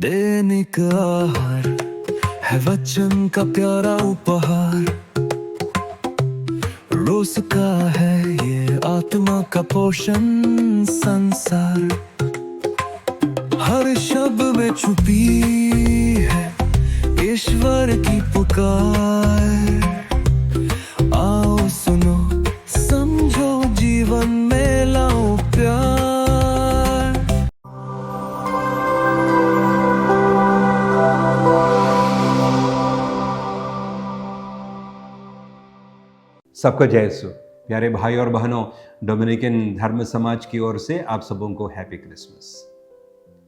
दैनिक आहार है वचन का प्यारा उपहार, रोज का है ये आत्मा का पोषण संसार। हर शब्द में छुपी है ईश्वर की पुकार। आओ सुनो समझो जीवन में लाओ प्यार। सबको जय यीशु। प्यारे भाई और बहनों, डोमिनिकन धर्म समाज की ओर से आप सबों को हैप्पी क्रिसमस।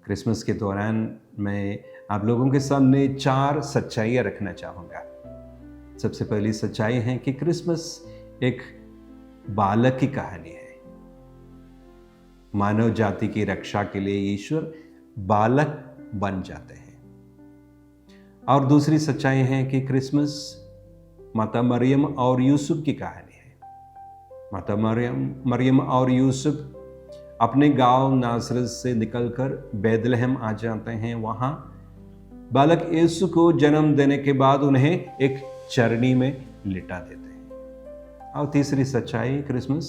क्रिसमस के दौरान मैं आप लोगों के सामने 4 सच्चाइयाँ रखना चाहूँगा। सबसे पहली सच्चाई है कि क्रिसमस एक बालक की कहानी है। मानव जाति की रक्षा के लिए ईश्वर बालक बन जाते हैं। और दूसरी सच्चाई है कि क्रिसमस माता मरियम और यूसुफ की कहानी है। माता मरियम और यूसुफ अपने गांव नासरत से निकलकर बैतलहम आ जाते हैं। वहां बालक यीशु को जन्म देने के बाद उन्हें एक चरनी में लिटा देते हैं। और तीसरी सच्चाई क्रिसमस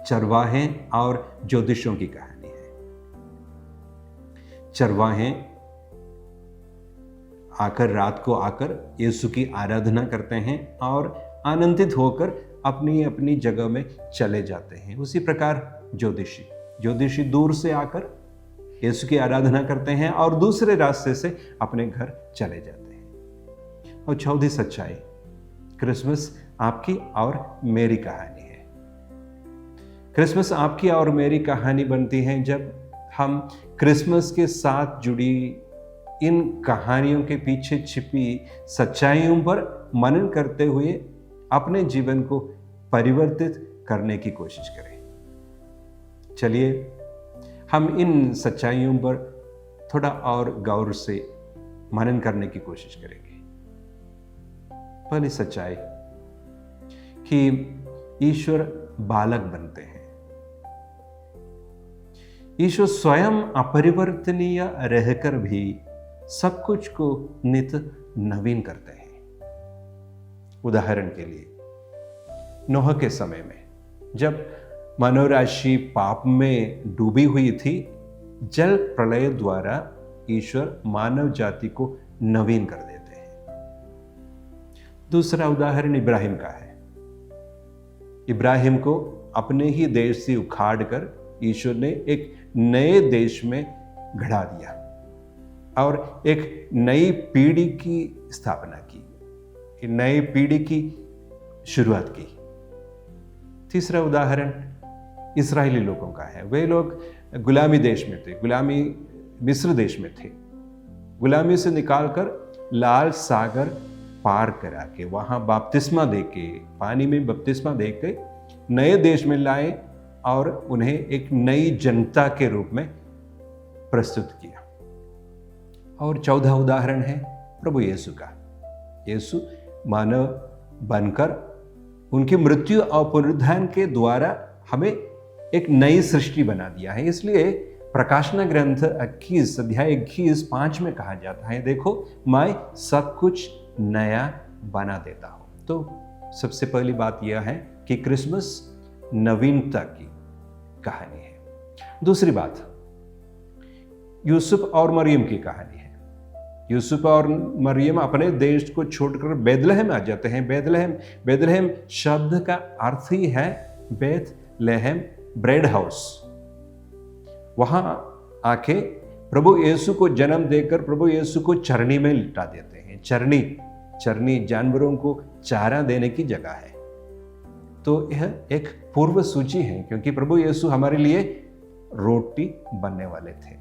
चरवाहे और ज्योतिषों की कहानी है। चरवाहे रात को आकर यीशु की आराधना करते हैं और आनंदित होकर अपनी अपनी जगह में चले जाते हैं। उसी प्रकार ज्योतिषी दूर से आकर यीशु की आराधना करते हैं और दूसरे रास्ते से अपने घर चले जाते हैं। और चौथी सच्चाई, क्रिसमस आपकी और मेरी कहानी है। क्रिसमस आपकी और मेरी कहानी बनती है जब हम क्रिसमस के साथ जुड़ी इन कहानियों के पीछे छिपी सच्चाइयों पर मनन करते हुए अपने जीवन को परिवर्तित करने की कोशिश करें। चलिए हम इन सच्चाइयों पर थोड़ा और गौर से मनन करने की कोशिश करेंगे। पहली सच्चाई कि ईश्वर बालक बनते हैं। ईश्वर स्वयं अपरिवर्तनीय रहकर भी सब कुछ को नित नवीन करते हैं। उदाहरण के लिए नोह के समय में जब मानव राशि पाप में डूबी हुई थी, जल प्रलय द्वारा ईश्वर मानव जाति को नवीन कर देते हैं। दूसरा उदाहरण इब्राहिम का है। इब्राहिम को अपने ही देश से उखाड़कर ईश्वर ने एक नए देश में गढ़ा दिया और एक नई पीढ़ी की स्थापना की, नई पीढ़ी की शुरुआत की। तीसरा उदाहरण इस्राएली लोगों का है। वे लोग गुलामी देश में थे, गुलामी मिस्र देश में थे। गुलामी से निकालकर लाल सागर पार करा के वहां बपतिस्मा देके, पानी में बपतिस्मा देके नए देश में लाए और उन्हें एक नई जनता के रूप में प्रस्तुत किया। और चौथा उदाहरण है प्रभु यीशु का। यीशु मानव बनकर उनकी मृत्यु और पुनरुत्थान के द्वारा हमें एक नई सृष्टि बना दिया है। इसलिए प्रकाशना ग्रंथ 21 अध्याय 21:5 में कहा जाता है, देखो मैं सब कुछ नया बना देता हूं। तो सबसे पहली बात यह है कि क्रिसमस नवीनता की कहानी है। दूसरी बात यूसुफ और मरियम की कहानी है। यूसुफ और मरियम अपने देश को छोड़कर बैतलहम आ जाते हैं। बैतलहम शब्द का अर्थ ही है बैतलहम, ब्रेड हाउस। वहां आके प्रभु यीशु को जन्म देकर प्रभु यीशु को चरनी में लिटा देते हैं। चरनी जानवरों को चारा देने की जगह है। तो यह एक पूर्व सूची है, क्योंकि प्रभु यीशु हमारे लिए रोटी बनने वाले थे।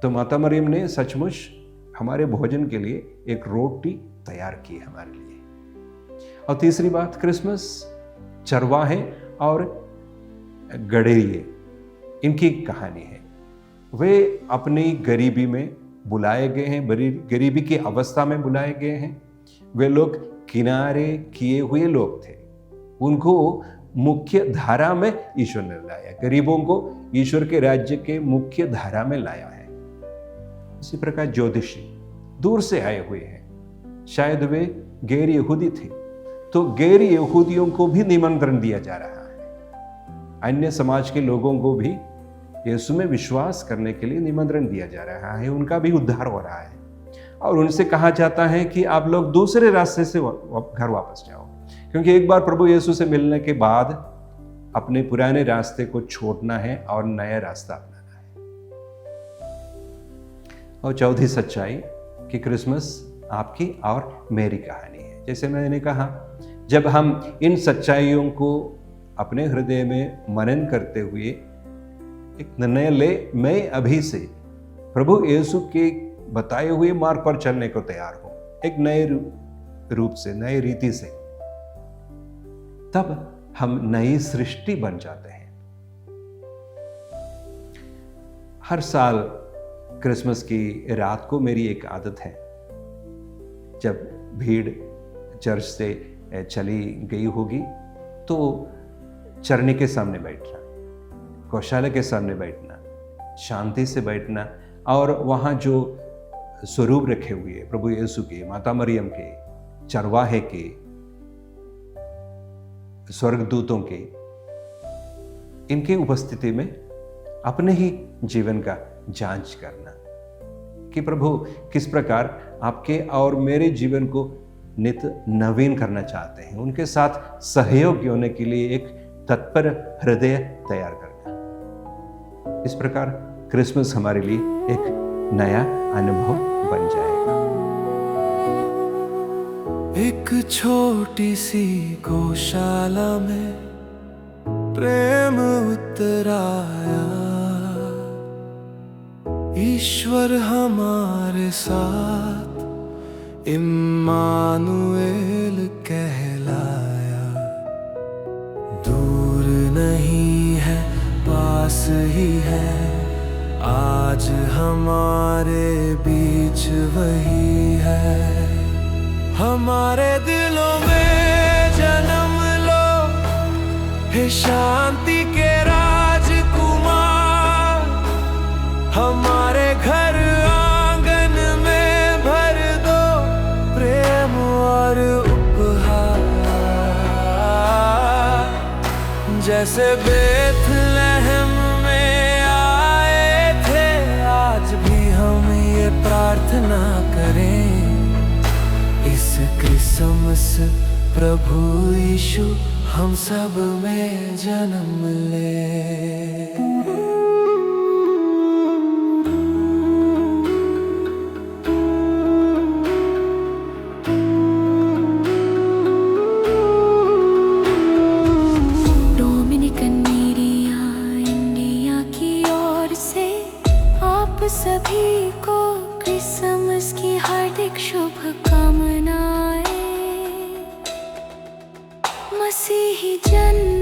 तो माता मरियम ने सचमुच हमारे भोजन के लिए एक रोटी तैयार की हमारे लिए। और तीसरी बात, क्रिसमस चरवाहे और गड़ेरिए इनकी कहानी है। वे अपनी गरीबी में बुलाए गए हैं, गरीबी की अवस्था में बुलाए गए हैं। वे लोग किनारे किए हुए लोग थे। उनको मुख्य धारा में ईश्वर ने लाया, गरीबों को ईश्वर के राज्य के मुख्य धारा में लाया है। इसी प्रकार ज्योतिषी दूर से आए हुए हैं, शायद वे गैर यहूदी थे, तो गैर यहूदियों को भी निमंत्रण दिया जा रहा है। अन्य समाज के लोगों को भी यीशु में विश्वास करने के लिए निमंत्रण दिया जा रहा है, उनका भी उद्धार हो रहा है। और उनसे कहा जाता है कि आप लोग दूसरे रास्ते से घर वापस जाओ, क्योंकि एक बार प्रभु यीशु से मिलने के बाद अपने पुराने रास्ते को छोड़ना है और नया रास्ता अपनाना है। और चौथी सच्चाई कि क्रिसमस आपकी और मेरी कहानी है। जैसे मैंने कहा, जब हम इन सच्चाइयों को अपने हृदय में मनन करते हुए एक निर्णय ले, मैं अभी से प्रभु यीशु के बताए हुए मार्ग पर चलने को तैयार हूं, एक नए रूप से, नए रीति से, तब हम नई सृष्टि बन जाते हैं। हर साल क्रिसमस की रात को मेरी एक आदत है, जब भीड़ चर्च से चली गई होगी तो चरनी के सामने बैठना, गौशाला के सामने बैठना, शांति से बैठना, और वहाँ जो स्वरूप रखे हुए प्रभु यीशु के, माता मरियम के, चरवाहे के, स्वर्गदूतों के, इनकी उपस्थिति में अपने ही जीवन का जांच करना कि प्रभु किस प्रकार आपके और मेरे जीवन को नित नवीन करना चाहते हैं, उनके साथ सहयोगी होने के लिए एक तत्पर हृदय तैयार करना। इस प्रकार क्रिसमस हमारे लिए एक नया अनुभव बन जाएगा। एक छोटी सी गौशाला में प्रेम उतर आया, ईश्वर हमारे साथ इम्मानुएल कहलाया। दूर नहीं है, पास ही है, आज हमारे बीच वही है। हमारे दिलों में जन्म लो, हे शांति के राजकुमार। हमारे घर आंगन में भर दो प्रेम और उपहार। जैसे बेथलेहम में आए थे, आज भी हम ये प्रार्थना करें, इस क्रिसमस प्रभु यीशु हम सब में जन्म ले। सभी को क्रिसमस की हार्दिक शुभकामनाएं। मसीही जन्म